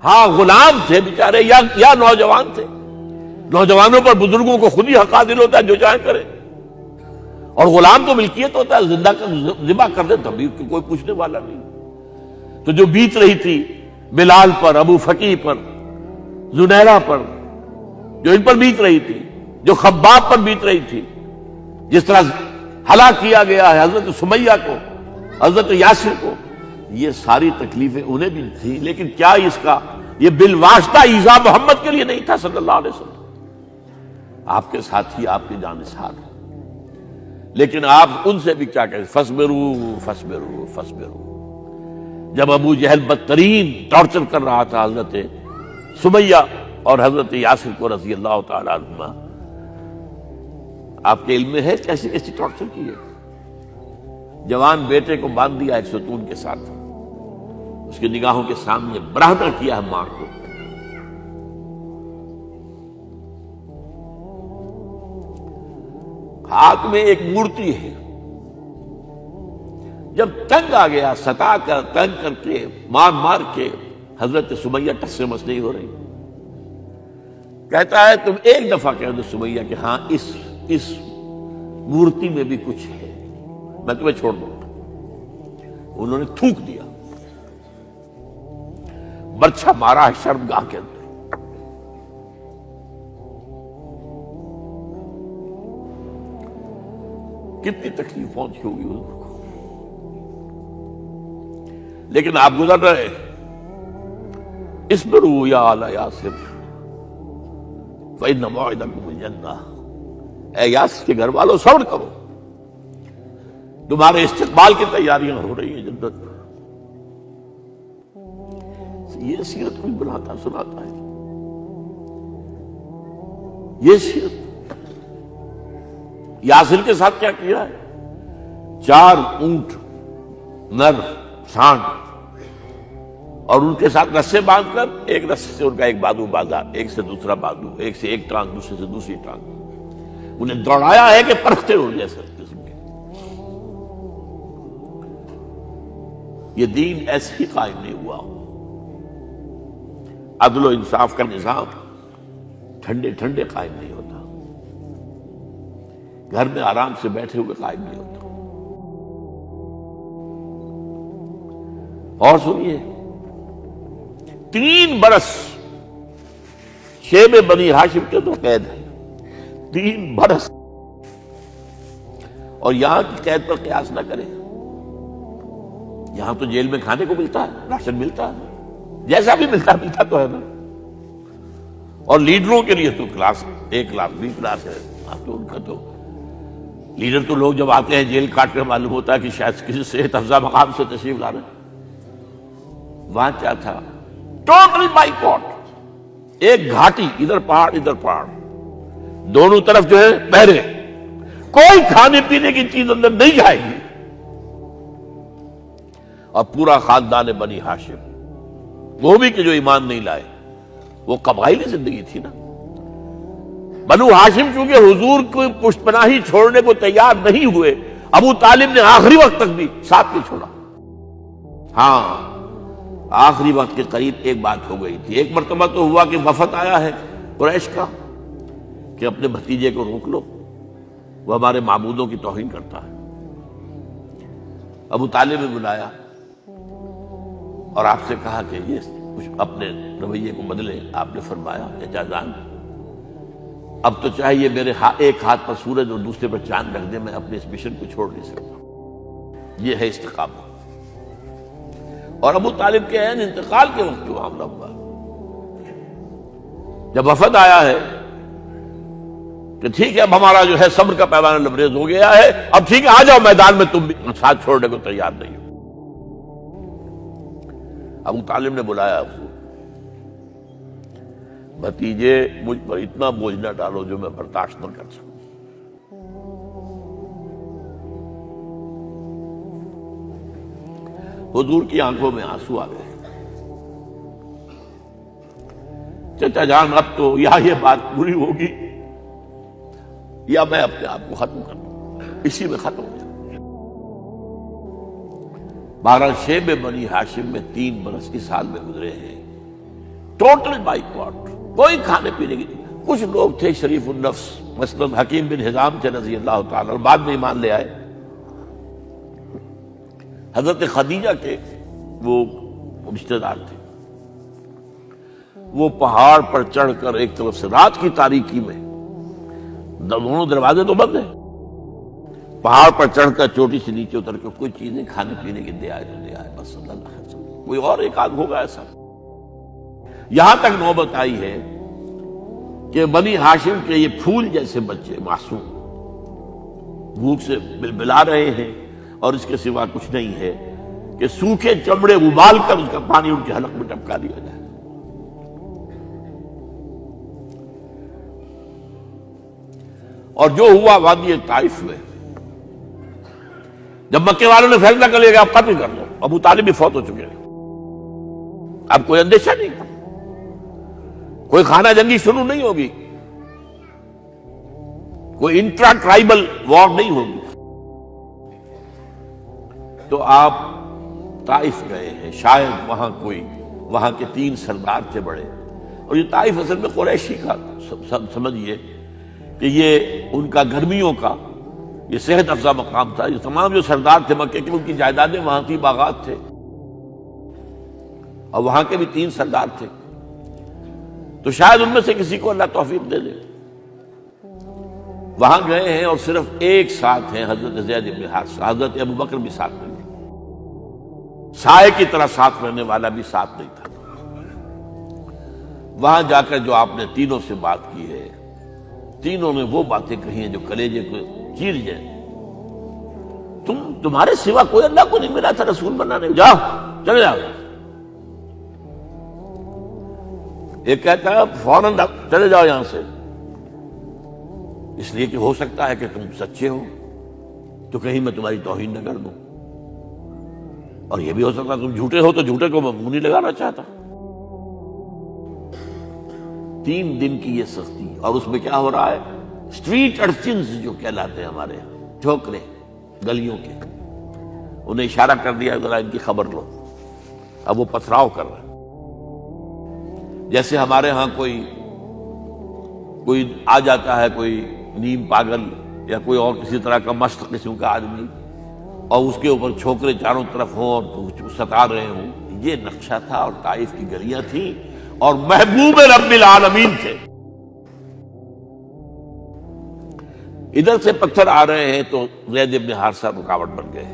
ہاں غلام تھے بیچارے یا نوجوان تھے. نوجوانوں پر بزرگوں کو خود ہی حق حاصل ہوتا ہے جو چاہے کرے, اور غلام تو ملکیت ہوتا ہے, زندہ ذبح کر دے تب بھی کوئی پوچھنے والا نہیں. تو جو بیت رہی تھی بلال پر, ابو فقیہ پر, زنیرہ پر, جو ان پر بیت رہی تھی, جو خباب پر بیت رہی تھی, جس طرح ہلاک کیا گیا ہے حضرت سمیہ کو, حضرت یاسر کو, یہ ساری تکلیفیں انہیں بھی تھی. لیکن کیا اس کا یہ بالواسطہ ایذا محمد کے لیے نہیں تھا صلی اللہ علیہ وسلم. آپ کے ساتھی آپ کی جانثار ہیں, لیکن آپ ان سے بھی کیا کہیں, فصبروا فصبروا فصبروا. جب ابو جہل بدترین ٹارچر کر رہا تھا حضرت سمیہ اور حضرت یاسر کو رضی اللہ تعالی عنہما, آپ کے علم میں ہے کیسی کیسی ٹارچر کی ہے. جوان بیٹے کو باندھ دیا ایک ستون کے ساتھ, اس کی نگاہوں کے سامنے برہنہ کیا ہے ماں کو. ہاتھ میں ایک مورتی ہے, جب تنگ آ گیا ستا کر تنگ کر کے مار مار کے حضرت سمیہ ٹس سے مس نہیں ہو رہی. کہتا ہے تم ایک دفعہ کہہ دو سمیہ کہ ہاں اس مورتی میں بھی کچھ ہے, میں تمہیں چھوڑ دوں. انہوں نے تھوک دیا, برچھا مارا ہے شرمگاہ کے اندر. کتنی تکلیف پہنچی ہوگی حضور کو, لیکن آپ گزر رہے. اصبروا یا آل یاسر فإن موعدکم الجنہ. اے یاسر کے گھر والوں صبر کرو, تمہارے استقبال کی تیاریاں ہو رہی ہیں جنت. یہ سیرت کوئی بلاتا سناتا ہے, یہ سیرت. یاسر کے ساتھ کیا کیا ہے, 4 اونٹ نر سانڈ, اور ان کے ساتھ رسے باندھ کر ایک رسے سے ان کا ایک بازو باندھا, ایک سے دوسرا بازو, ایک سے ایک ٹانگ, دوسرے سے دوسری ٹانگ. انہیں دوڑایا ہے کہ پرکھتے ہو جیسے قسم کے. یہ دین ایسے ہی قائم نہیں ہوا. عدل و انصاف کا نظام ٹھنڈے ٹھنڈے قائم نہیں ہوتا, گھر میں آرام سے بیٹھے ہوئے قائم نہیں ہوتا. اور سنیے, 3 برس شیب بنی ہاشم کے تو قید ہے, 3 برس. اور یہاں کی قید پر قیاس نہ کریں. یہاں تو جیل میں کھانے کو ملتا ہے, راشن ملتا ہے, جیسا بھی ملتا تو ہے نا. اور لیڈروں کے لیے تو class A class B class ہے. تو ان کا تو لیڈر تو لوگ جب آتے ہیں جیل کاٹ کر معلوم ہوتا ہے کہ شاید کسی صحت افزا مقام سے تشریف لا رہے ہیں. وہاں کیا تھا, ٹوٹل بائیکاٹ. ایک گھاٹی, ادھر پہاڑ ادھر پہاڑ, دونوں طرف جو ہے پہرے, کوئی کھانے پینے کی چیز اندر نہیں جائے گی. اور پورا خاندان بنی ہاشم, وہ بھی کہ جو ایمان نہیں لائے, وہ قبائلی زندگی تھی نا. بنو ہاشم چونکہ حضور کو پشت پناہی چھوڑنے کو تیار نہیں ہوئے, ابو طالب نے آخری وقت تک بھی ساتھ نہیں چھوڑا. ہاں آخری وقت کے قریب ایک بات ہو گئی تھی. ایک مرتبہ تو ہوا کہ وفد آیا ہے قریش کا کہ اپنے بھتیجے کو روک لو, وہ ہمارے معبودوں کی توہین کرتا ہے. ابو طالب نے بلایا اور آپ سے کہا کہ یہ کچھ اپنے رویے کو بدلے. آپ نے فرمایا چچا جان, اب تو چاہیے میرے ایک ہاتھ پر سورج اور دوسرے پر چاند رکھ دے, میں اپنے اس مشن کو چھوڑ نہیں سکتا. یہ ہے استقامت. اور ابو طالب کے عین انتقال کے وقت جو معاملہ ہوا, جب وفد آیا ہے کہ ٹھیک ہے اب ہمارا جو ہے صبر کا پیمانہ لبریز ہو گیا ہے, اب ٹھیک ہے آ جاؤ میدان میں, تم بھی ساتھ چھوڑنے کو تیار نہیں ہو. ابو طالب نے بلایا, بھتیجے مجھ پر اتنا بوجھ نہ ڈالو جو میں برداشت نہ کر سکوں. حضور کی آنکھوں میں آنسو آ گئے. چچا جان اب تو یا یہ بات پوری ہوگی یا میں اپنے آپ کو ختم کر دوں, اسی میں ختم ہو جاؤں. 12 شیب بنی ہاشم میں 3 برس اس حال میں گزرے ہیں ٹوٹل بائیکاٹ، کوئی کھانے پینے کی۔ کچھ لوگ تھے شریف النفس، مثلاً حکیم بن حزام تھے رضی اللہ تعالیٰ، اور بعد میں ایمان لے آئے۔ حضرت خدیجہ کے وہ رشتہ دار تھے، وہ پہاڑ پر چڑھ کر ایک طرف سے رات کی تاریکی میں، دونوں دروازے تو بند ہیں، پہاڑ پر چڑھ کر چوٹی سے نیچے اتر کر کوئی چیزیں کھانے پینے کی دے آئے تو دے آئے، بس صلی اللہ علیہ وسلم۔ کوئی اور ایک آدھ ہوگا ایسا۔ یہاں تک نوبت آئی ہے کہ بنی ہاشم کے یہ پھول جیسے بچے معصوم بھوک سے بلبلا رہے ہیں، اور اس کے سوا کچھ نہیں ہے کہ سوکھے چمڑے ابال کر اس کا پانی ان کے حلق میں ٹپکا دیا جائے۔ اور جو ہوا وادی طائف میں، جب مکے والوں نے فیصلہ کر لیا کہ آپ قتل کر لو، ابو طالب بھی فوت ہو چکے ہیں، اب کوئی اندیشہ نہیں، کوئی خانہ جنگی شروع نہیں ہوگی، کوئی انٹرا ٹرائبل وار نہیں ہوگی، تو آپ طائف گئے ہیں۔ شاید وہاں کے 3 سردار تھے بڑے، اور یہ طائف اصل میں قریشی کا سمجھیے کہ یہ ان کا گرمیوں کا یہ صحت افزا مقام تھا۔ یہ تمام جو سردار تھے مکے کے، ان کی جائیدادیں وہاں تھی، باغات تھے، اور وہاں کے بھی 3 سردار تھے، تو شاید ان میں سے کسی کو اللہ توفیق دے دے۔ وہاں گئے ہیں اور صرف ایک ساتھ ہیں، حضرت زید بن حارثہ، حضرت ابوبکر بھی ساتھ نہیں، سائے کی طرح ساتھ رہنے والا بھی ساتھ نہیں تھا۔ وہاں جا کر جو آپ نے تینوں سے بات کی ہے، تینوں نے وہ باتیں کہی ہیں جو کلیجے کو چیر جائیں۔ تمہارے سوا کوئی اللہ کو نہیں ملا تھا رسول بنانے، جاؤ چلے جاؤ۔ ایک کہتا ہے فوراً چلے جاؤ یہاں سے، اس لیے کہ ہو سکتا ہے کہ تم سچے ہو تو کہیں میں تمہاری توہین نہ کر دوں، اور یہ بھی ہو سکتا ہے تم جھوٹے ہو تو جھوٹے کو میں منہ نہیں لگانا چاہتا۔ 3 دن کی یہ سختی، اور اس میں کیا ہو رہا ہے؟ اسٹریٹ ارچنز جو کہلاتے ہیں ہمارے یہاں، جھوکرے گلیوں کے، انہیں اشارہ کر دیا ذرا ان کی خبر لو، اب وہ پتھراؤ کر رہے ہیں۔ جیسے ہمارے ہاں کوئی آ جاتا ہے، کوئی نیم پاگل یا کوئی اور کسی طرح کا مست قسم کا آدمی، اور اس کے اوپر چھوکرے چاروں طرف ہوں اور ستا رہے ہوں، یہ نقشہ تھا، اور طائف کی گلیاں تھیں، اور محبوب رب العالمین تھے۔ ادھر سے پتھر آ رہے ہیں تو زید بن حارثہ رکاوٹ بن گئے،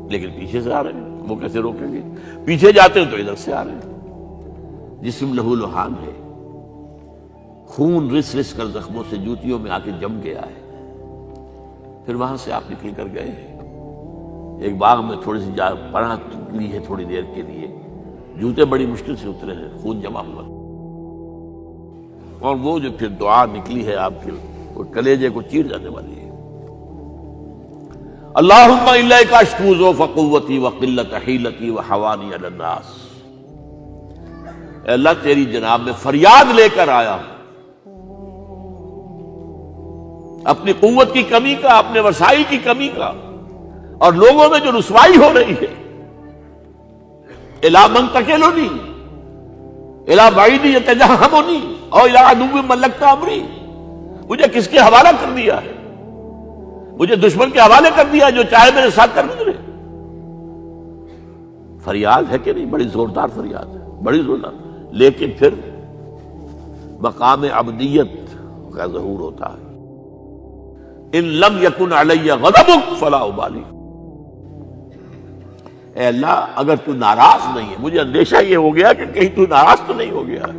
لیکن پیچھے سے آ رہے ہیں، وہ کیسے روکیں گے؟ پیچھے جاتے ہیں تو ادھر سے آ رہے ہیں۔ جسم لہو لہان ہے، خون رس رس کر زخموں سے جوتیوں میں آ کے جم گیا ہے۔ پھر وہاں سے آپ نکل کر گئے ہیں، ایک باغ میں تھوڑی سی پناہ لی ہے تھوڑی دیر کے لیے، جوتے بڑی مشکل سے اترے ہیں، خون جمع ہوا، اور وہ جو پھر دعا نکلی ہے آپ کی، وہ کلیجے کو چیر جانے والی ہے۔ اللہم الیک اشکو ضعف قوتی وقلت حیلتی وحوانی علی الناس، اے اللہ تیری جناب میں فریاد لے کر آیا ہوں، اپنی قوت کی کمی کا، اپنے وسائل کی کمی کا، اور لوگوں میں جو رسوائی ہو رہی ہے، الی من تکلنی الی بعید یتجہمنی او الی عدو ملکت امری، مجھے کس کے حوالہ کر دیا ہے؟ مجھے دشمن کے حوالے کر دیا جو چاہے میرے ساتھ کر گزرے۔ فریاد ہے کہ نہیں؟ بڑی زوردار فریاد ہے، بڑی زوردار، لیکن پھر مقام عبدیت کا ظہور ہوتا ہے۔ ان لم یکن علی غضبک فلا ابالی، اے اللہ اگر تو ناراض نہیں ہے، مجھے اندیشہ یہ ہو گیا کہ کہیں تو ناراض تو نہیں ہو گیا ہے،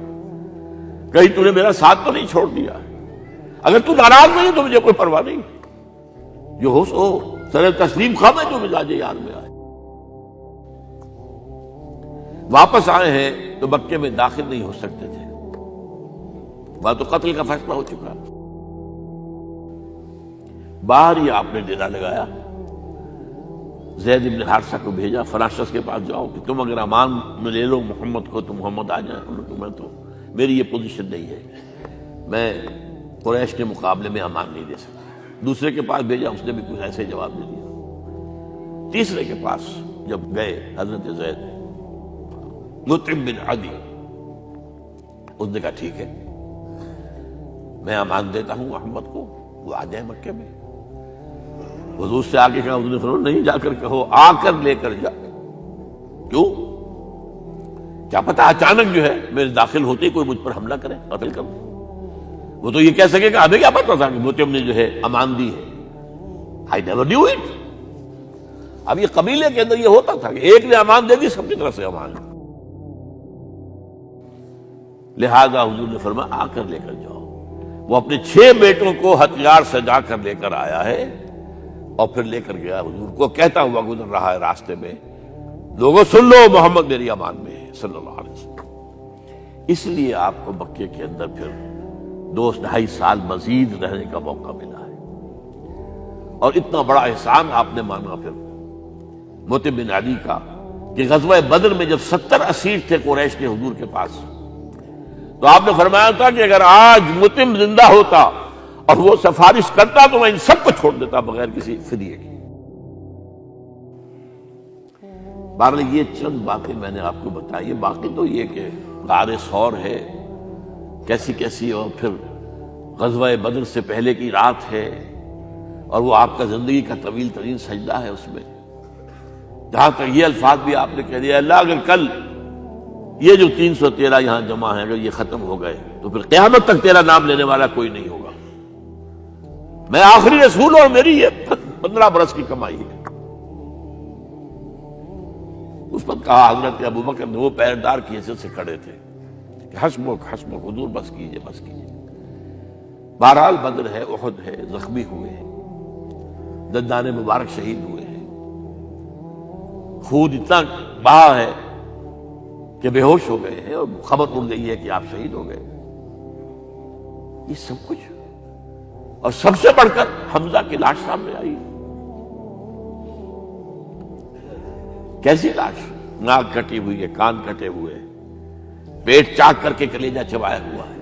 کہیں تو نے میرا ساتھ تو نہیں چھوڑ دیا ہے۔ اگر تو ناراض نہیں تو مجھے کوئی پرواہ نہیں، جو ہو سو سر تسلیم خواہ میں جو مزاج یار میں آئے۔ واپس آئے ہیں تو مکے میں داخل نہیں ہو سکتے تھے، وہاں تو قتل کا فیصلہ ہو چکا۔ باہر ہی آپ نے ڈیرا لگایا، زید بن حارثہ کو بھیجا، فلاں شخص کے پاس جاؤ کہ تم اگر امان میں لے لو محمد کو تو محمد آ جائیں، تمہیں تو میری یہ پوزیشن نہیں ہے، میں قریش کے مقابلے میں امان نہیں دے سکتا۔ دوسرے کے پاس بھیجا، اس نے بھی کچھ ایسے جواب دے دیا۔ تیسرے کے پاس جب گئے حضرت زید، مطعم بن عدی، اس نے کہا ٹھیک ہے، میں امان دیتا ہوں محمد کو، وہ آ جائے مکے میں۔ حضور سے آگے کہا، حضور نے فرمایا نہیں جا کر کہو، آ کر لے کر جا۔ کیوں؟ کیا پتا اچانک جو ہے میرے داخل ہوتے ہی کوئی مجھ پر حملہ کرے، قتل کر دے۔ وہ تو یہ کہہ سکے کہ ہمیں کیا پتا تھا کہ مطعم نے جو ہے امان دی ہے، I never knew it۔ اب یہ قبیلے کے اندر یہ ہوتا تھا کہ ایک نے امان دے دی، سب کی طرف سے امان۔ لہذا حضور نے فرمایا آ کر لے کر جاؤ۔ وہ اپنے 6 بیٹوں کو ہتھیار سجا کر لے کر آیا ہے اور پھر لے کر گیا حضور کو، کہتا ہوا گزر رہا ہے راستے میں، لوگوں سن لو محمد میری امان میں ہے صلی اللہ علیہ وسلم۔ اس لیے آپ کو مکے کے اندر پھر 2-2.5 سال مزید رہنے کا موقع ملا ہے، اور اتنا بڑا احسان آپ نے مانا پھر مطعم بن عدی کا کہ غزوہ بدر میں جب 70 اسیر تھے قریش کے حضور کے پاس، تو آپ نے فرمایا تھا کہ اگر آج مطعم زندہ ہوتا اور وہ سفارش کرتا تو میں ان سب کو چھوڑ دیتا بغیر کسی فدیے کے۔ بہرحال یہ چند باتیں میں نے آپ کو بتائی، باقی تو یہ کہ غار ثور ہے کیسی کیسی، اور پھر غزوہ بدر سے پہلے کی رات ہے، اور وہ آپ کا زندگی کا طویل ترین سجدہ ہے اس میں، جہاں تک یہ الفاظ بھی آپ نے کہہ دیا، اللہ اگر کل یہ جو 313 یہاں جمع ہیں اگر یہ ختم ہو گئے تو پھر قیامت تک تیرا نام لینے والا کوئی نہیں ہوگا، میں آخری رسول اور میری یہ 15 برس کی کمائی ہے۔ اس وقت کہا حضرت ابوبکر نے، وہ پہردار کی حیثیت سے کھڑے تھے کہ حسبک حسبک، حضور بس کیجئے بس کیجئے۔ بہرحال بدر ہے، احد ہے، زخمی ہوئے ہیں، دندان مبارک شہید ہوئے ہیں، خون اتنا بہا ہے کہ بے ہوش ہو گئے ہیں، اور خبر اڑ گئی ہے کہ آپ شہید ہو گئے۔ یہ سب کچھ، اور سب سے بڑھ کر حمزہ کی لاش سامنے آئی۔ کیسی لاش؟ ناک کٹی ہوئی ہے، کان کٹے ہوئے ہیں، پیٹ چاک کر کے کلیجہ چبایا ہوا ہے۔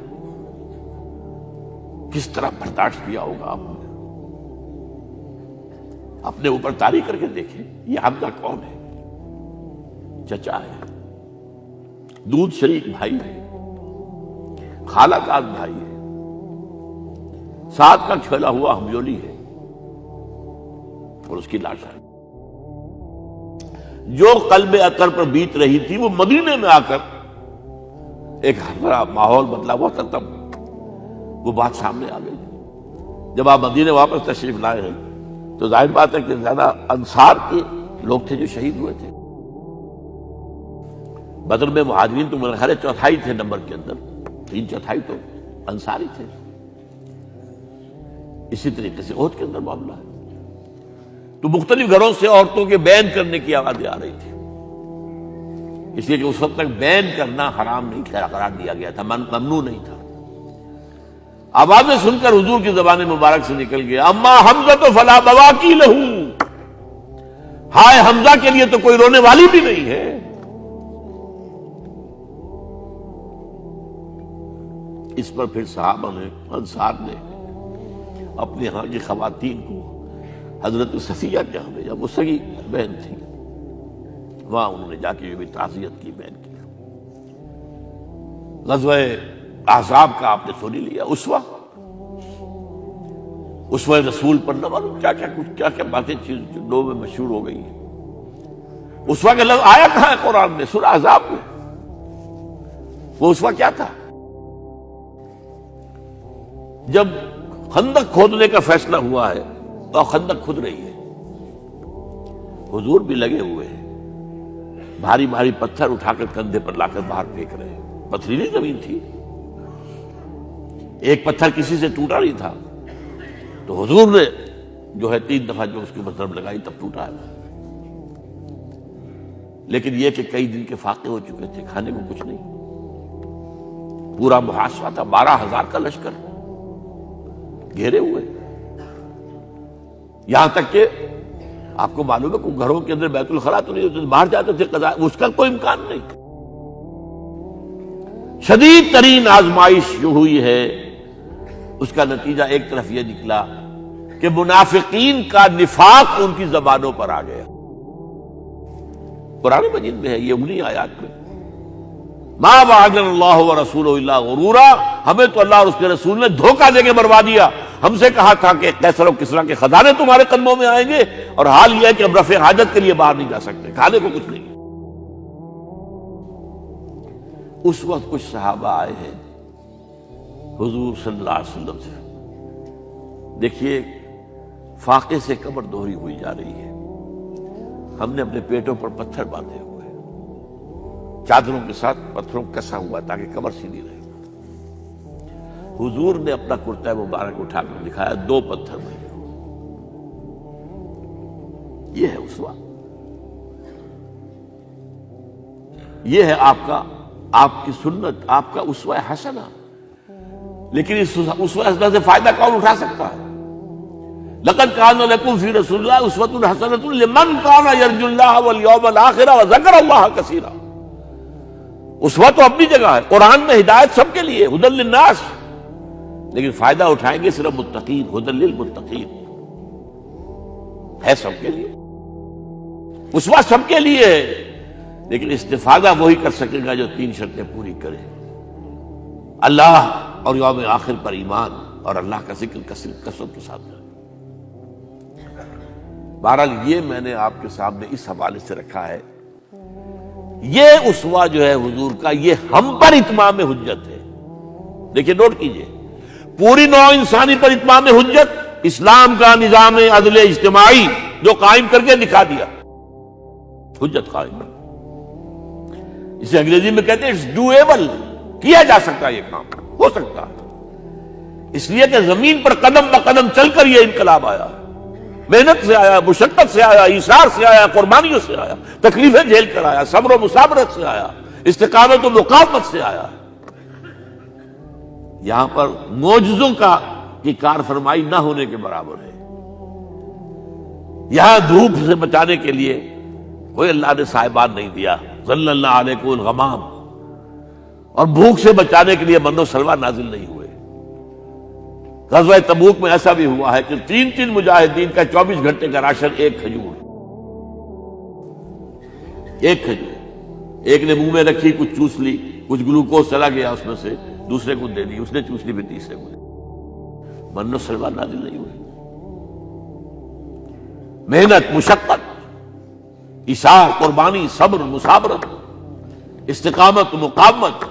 کس طرح برداشت کیا ہوگا آپ نے؟ اپنے اوپر تاریخ کر کے دیکھیں، یہ حمزہ کون ہے؟ چچا ہے، دودھ شریک بھائی ہے، خالہ کا بھائی ہے، ساتھ کا کھیلا ہوا ہمجولی ہے، اور اس کی لاش ہے۔ جو قلب اکر پر بیت رہی تھی وہ مدینے میں آ کر ایک بڑا ماحول بدلا ہوا تھا، تب وہ بات سامنے آ گئی۔ جب آپ مدینے واپس تشریف لائے ہیں تو ظاہر بات ہے کہ زیادہ انصار کے لوگ تھے جو شہید ہوئے تھے۔ بدر میں مہاجرین تو میرے خیال 1/4 تھے نمبر کے اندر، 3/4 تو انصاری تھے۔ اسی طریقے سے احد کے اندر معاملہ ہے، تو مختلف گھروں سے عورتوں کے بین کرنے کی آوازیں آ رہی تھی، اس لیے کہ اس وقت تک بین کرنا حرام نہیں قرار دیا گیا تھا، ممنوع نہیں تھا۔ آوازیں سن کر حضور کی زبان مبارک سے نکل گیا، اما حمزہ تو فلا بواکی لہو، ہائے حمزہ کے لیے تو کوئی رونے والی بھی نہیں ہے۔ اس پر پھر صحابہ نے، انصار نے اپنے ہاں کی خواتین کو حضرت صفیہ کے ہمیں، جب وہ سگی بہن تھی، وہاں انہوں نے جا کے بھی تعزیت کی، بہن کی۔ غزوہ احزاب کا آپ نے سن ہی لیا، اسوہ رسول پر نہ معلوم کیا کیا باتیں چیز لوگوں میں مشہور ہو گئی ہیں۔ اسوہ کا لفظ آیا کہاں ہے قرآن میں؟ سورہ احزاب میں۔ وہ اسوہ کیا تھا؟ جب خندق کھودنے کا فیصلہ ہوا ہے تو خندق کھود رہی ہے، حضور بھی لگے ہوئے ہیں، بھاری بھاری پتھر اٹھا کر کندھے پر لا کر باہر پھینک رہے ہیں، پتھریلی زمین تھی، ایک پتھر کسی سے ٹوٹا نہیں تھا، تو حضور نے جو ہے 3 دفعہ جو اس کے مطلب لگائی تب ٹوٹا ہے۔ لیکن یہ کہ کئی دن کے فاقے ہو چکے تھے، کھانے کو کچھ نہیں، پورا محاصرہ تھا، 12,000 کا لشکر گھیرے ہوئے، یہاں تک کہ آپ کو معلوم ہے کہ گھروں کے اندر بیت الخلا تو نہیں ہوتے، باہر جاتے تھے قضاء، اس کا کوئی امکان نہیں۔ شدید ترین آزمائش جو ہوئی ہے اس کا نتیجہ ایک طرف یہ نکلا کہ منافقین کا نفاق ان کی زبانوں پر آ گیا۔ قرآن مجید میں ہے یہ انہی آیات میں، ما وعدنا اللہ ورسولہ الا غرورا، ہمیں تو اللہ اور اس کے رسول نے دھوکہ دے کے مروا دیا۔ ہم سے کہا تھا کہ قیصر و کسریٰ کے خزانے تمہارے قدموں میں آئیں گے، اور حال یہ ہے کہ اب رفع حاجت کے لیے باہر نہیں جا سکتے، کھانے کو کچھ نہیں۔ اس وقت کچھ صحابہ آئے ہیں حضور صلی اللہ علیہ وسلم سے، دیکھیے فاقے سے کمر دوہری ہوئی جا رہی ہے، ہم نے اپنے پیٹوں پر پتھر باندھے ہوئے، چادروں کے ساتھ پتھروں کسا ہوا تاکہ کمر سیدھی رہے۔ حضور نے اپنا کرتا مبارک اٹھا کر دکھایا، 2 پتھر میں، یہ ہے اسوہ، یہ ہے آپ کی سنت، آپ کا اسوہ حسنہ۔ لیکن اس اسوہ حسنہ سے فائدہ کون اٹھا سکتا ہے؟ لقد کان لکم فی رسول اللہ اسوۃ حسنۃ لمن کان یرجو اللہ والیوم الآخر وذکر اللہ کثیرا۔ اسوہ تو اپنی جگہ ہے، قرآن میں ہدایت سب کے لیے، ھدی للناس، لیکن فائدہ اٹھائیں گے صرف متقین، ھدی للمتقین، ہے سب کے لیے، اسوہ سب کے لیے ہے، لیکن استفادہ وہی کر سکے گا جو 3 شرطیں پوری کرے: اللہ اور یوم آخر پر ایمان، اور اللہ کا ذکر کثرت کے ساتھ کرے۔ بہرحال یہ میں نے آپ کے سامنے اس حوالے سے رکھا ہے، یہ اسوہ جو ہے حضور کا، یہ ہم پر اتمام حجت ہے۔ دیکھیے نوٹ کیجئے، پوری نوع انسانی پر اتمام حجت، اسلام کا نظام عدل اجتماعی جو قائم کر کے دکھا دیا، حجت قائم، اسے انگریزی میں کہتے ہیں اٹس ڈویبل، کیا جا سکتا ہے، یہ کام ہو سکتا ہے، اس لیے کہ زمین پر قدم بقدم چل کر یہ انقلاب آیا، محنت سے آیا، مشقت سے آیا، ایثار سے آیا، قربانیوں سے آیا، تکلیفیں جھیل کر آیا، صبر و مصابرت سے آیا، استقامت و مقاومت سے آیا۔ یہاں پر معجزوں کی کار فرمائی نہ ہونے کے برابر ہے۔ یہاں دھوپ سے بچانے کے لیے کوئی اللہ نے صاحبان نہیں دیا، ظل اللہ علیکم الغمام، اور بھوک سے بچانے کے لیے من و سلوہ نازل نہیں ہوئے۔ غزوہ تبوک میں ایسا بھی ہوا ہے کہ 3 مجاہدین کا 24 گھنٹے کا راشن ایک کھجور، ایک نے منہ میں رکھی، کچھ چوس لی، کچھ گلوکوز چلا گیا اس میں سے، دوسرے کو دے دی، اس نے چوس لی، پھر تیسرے کو دے دی۔ من و سلوہ نازل نہیں ہوئے۔ محنت، مشقت، ایثار، قربانی، صبر، مصابرت، استقامت، مقاومت،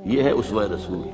یہ ہے اسوہ رسول۔